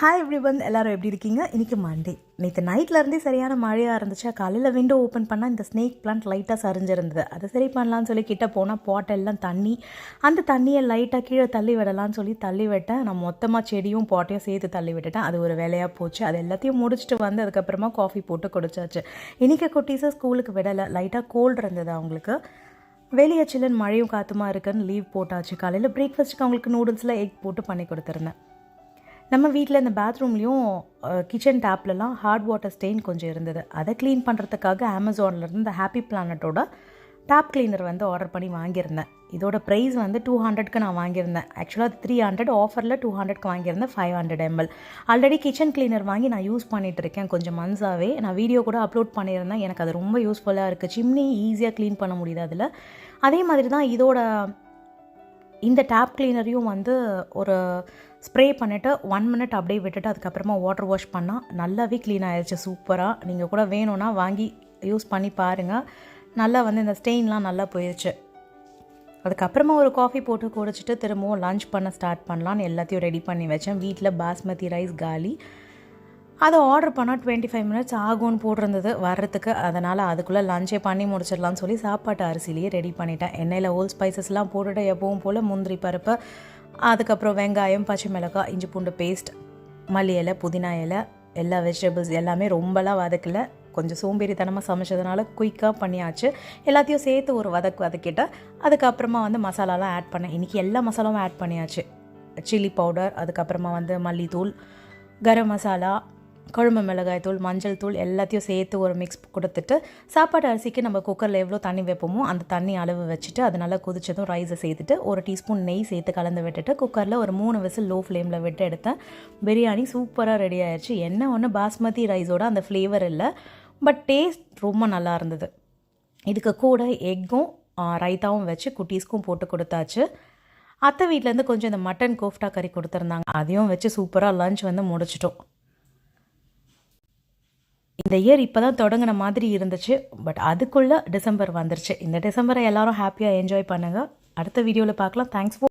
Hi everyone, எல்லோரும் எப்படி இருக்கீங்க? இன்றைக்கி மண்டே. நேற்று நைட்லேருந்தே சரியான மழையாக இருந்துச்சு. காலையில் விண்டோ ஓப்பன் பண்ணால் இந்த ஸ்னேக் பிளான்ட் லைட்டாக சரிஞ்சிருந்தது. அதை சரி பண்ணலான்னு சொல்லி கிட்டே போனால் பாட்டெல்லாம் தண்ணி, அந்த தண்ணியை லைட்டாக கீழே தள்ளி விடலான்னு சொல்லி தள்ளி விட்டேன். நான் மொத்தமாக செடியும் பாட்டையும் சேர்த்து தள்ளி விட்டுட்டேன். அது ஒரு வேலையாக போச்சு. அது எல்லாத்தையும் முடிச்சுட்டு வந்து அதுக்கப்புறமா காஃபி போட்டு குடிச்சாச்சு. இன்றைக்கி குட்டீஸை ஸ்கூலுக்கு விடலை. லைட்டாக கோல்டு இருந்தது அவங்களுக்கு. வெளியே சில்லுன்னு மழையும் காற்றுமா இருக்குன்னு லீவ் போட்டாச்சு. காலையில் பிரேக்ஃபாஸ்ட்டுக்கு அவங்களுக்கு நூடுல்ஸில் எக் போட்டு பண்ணி கொடுத்துருந்தேன். நம்ம வீட்டில் இந்த பாத்ரூம்லேயும் கிச்சன் டேப்லலாம் ஹார்ட் வாட்டர் ஸ்டெயின் கொஞ்சம் இருந்தது. அதை க்ளீன் பண்ணுறதுக்காக அமேசான்லேருந்து இந்த ஹாப்பி பிளானட்டோட டேப் கிளீனர் வந்து ஆர்டர் பண்ணி வாங்கியிருந்தேன். இதோட ப்ரைஸ் வந்து 200க்கு நான் வாங்கியிருந்தேன். ஆக்சுவலாக அது 300, ஆஃபரில் 200க்கு வாங்கியிருந்தேன். 500 ml. ஆல்ரெடி கிச்சன் கிளீனர் வாங்கி நான் யூஸ் பண்ணிகிட்டு இருக்கேன் கொஞ்சம் மந்த்ஸாகவே. நான் வீடியோ கூட அப்லோட் பண்ணியிருந்தேன். எனக்கு அது ரொம்ப யூஸ்ஃபுல்லாக இருக்குது. சிம்னி ஈஸியாக க்ளீன் பண்ண முடியுது அதில். அதே மாதிரி தான் இதோட இந்த டேப் கிளீனரையும் வந்து ஒரு ஸ்ப்ரே பண்ணிவிட்டு 1 minute அப்படியே விட்டுட்டு அதுக்கப்புறமா வாட்டர் வாஷ் பண்ணால் நல்லாவே க்ளீன் ஆகிடுச்சு சூப்பராக. நீங்கள் கூட வேணும்னா வாங்கி யூஸ் பண்ணி பாருங்கள். நல்லா வந்து இந்த ஸ்டெயின்லாம் நல்லா போயிடுச்சு. அதுக்கப்புறமா ஒரு காஃபி போட்டு குடிச்சிட்டு திரும்பவும் லன்ச் பண்ண ஸ்டார்ட் பண்ணலான்னு எல்லாத்தையும் ரெடி பண்ணி வச்சேன். வீட்டில் பாஸ்மதி ரைஸ் காலி. அதை ஆர்டர் பண்ணால் 25 minutes ஆகும்னு போட்டிருந்தது வர்றதுக்கு. அதனால் அதுக்குள்ளே லஞ்சே பண்ணி முடிச்சிடலான்னு சொல்லி சாப்பாட்டு அரிசிலேயே ரெடி பண்ணிட்டேன். எண்ணெயில் ஹோல் ஸ்பைசஸ்லாம் போட்டுட்டு எப்பவும் போல் முந்திரி பருப்பு, அதுக்கப்புறம் வெங்காயம், பச்சை மிளகாய், இஞ்சி பூண்டு பேஸ்ட், மல்லி இலை, புதினா இலை, எல்லா வெஜிடபிள்ஸ் எல்லாமே ரொம்பலாம் வதக்கலை. கொஞ்சம் சோம்பேறித்தனமாக சமைச்சதுனால குயிக்காக பண்ணியாச்சு. எல்லாத்தையும் சேர்த்து ஒரு வதக்கிட்டு அதுக்கப்புறமா வந்து மசாலாலாம் ஆட் பண்ணேன். இன்றைக்கி எல்லா மசாலாவும் ஆட் பண்ணியாச்சு. சில்லி பவுடர், அதுக்கப்புறமா வந்து மல்லித்தூள், கரம் மசாலா, குழம்பு மிளகாய் தூள், மஞ்சள் தூள் எல்லாத்தையும் சேர்த்து ஒரு மிக்ஸ் கொடுத்துட்டு சாப்பாடு அரிசிக்கு நம்ம குக்கரில் எவ்வளோ தண்ணி வைப்போமோ அந்த தண்ணி அளவு வச்சுட்டு அது நல்லா கொதிச்சதும் ரைஸை சேர்த்துட்டு ஒரு டீஸ்பூன் நெய் சேர்த்து கலந்து விட்டுட்டு குக்கரில் ஒரு 3 விசில் லோ ஃப்ளேமில் விட்டு எடுத்தேன். பிரியாணி சூப்பராக ரெடி ஆயிடுச்சு. என்ன ஒன்று பாஸ்மதி ரைஸோட அந்த ஃப்ளேவர் இல்லை, பட் டேஸ்ட் ரொம்ப நல்லா இருந்தது. இதுக்கு கூட எக்கும் ரைத்தாவும் வச்சு குட்டீஸ்க்கும் போட்டு கொடுத்தாச்சு. அத்தை வீட்டிலேருந்து கொஞ்சம் இந்த மட்டன் கோஃப்டா கறி கொடுத்துருந்தாங்க. அதையும் வச்சு சூப்பராக லஞ்ச் வந்து முடிச்சிட்டோம். இந்த இயர் இப்போ தான் தொடங்கின மாதிரி இருந்துச்சு, பட் அதுக்குள்ளே டிசம்பர் வந்துருச்சு. இந்த டிசம்பரை எல்லோரும் ஹாப்பியாக என்ஜாய் பண்ணுங்கள். அடுத்த வீடியோவில் பார்க்கலாம். Thanks for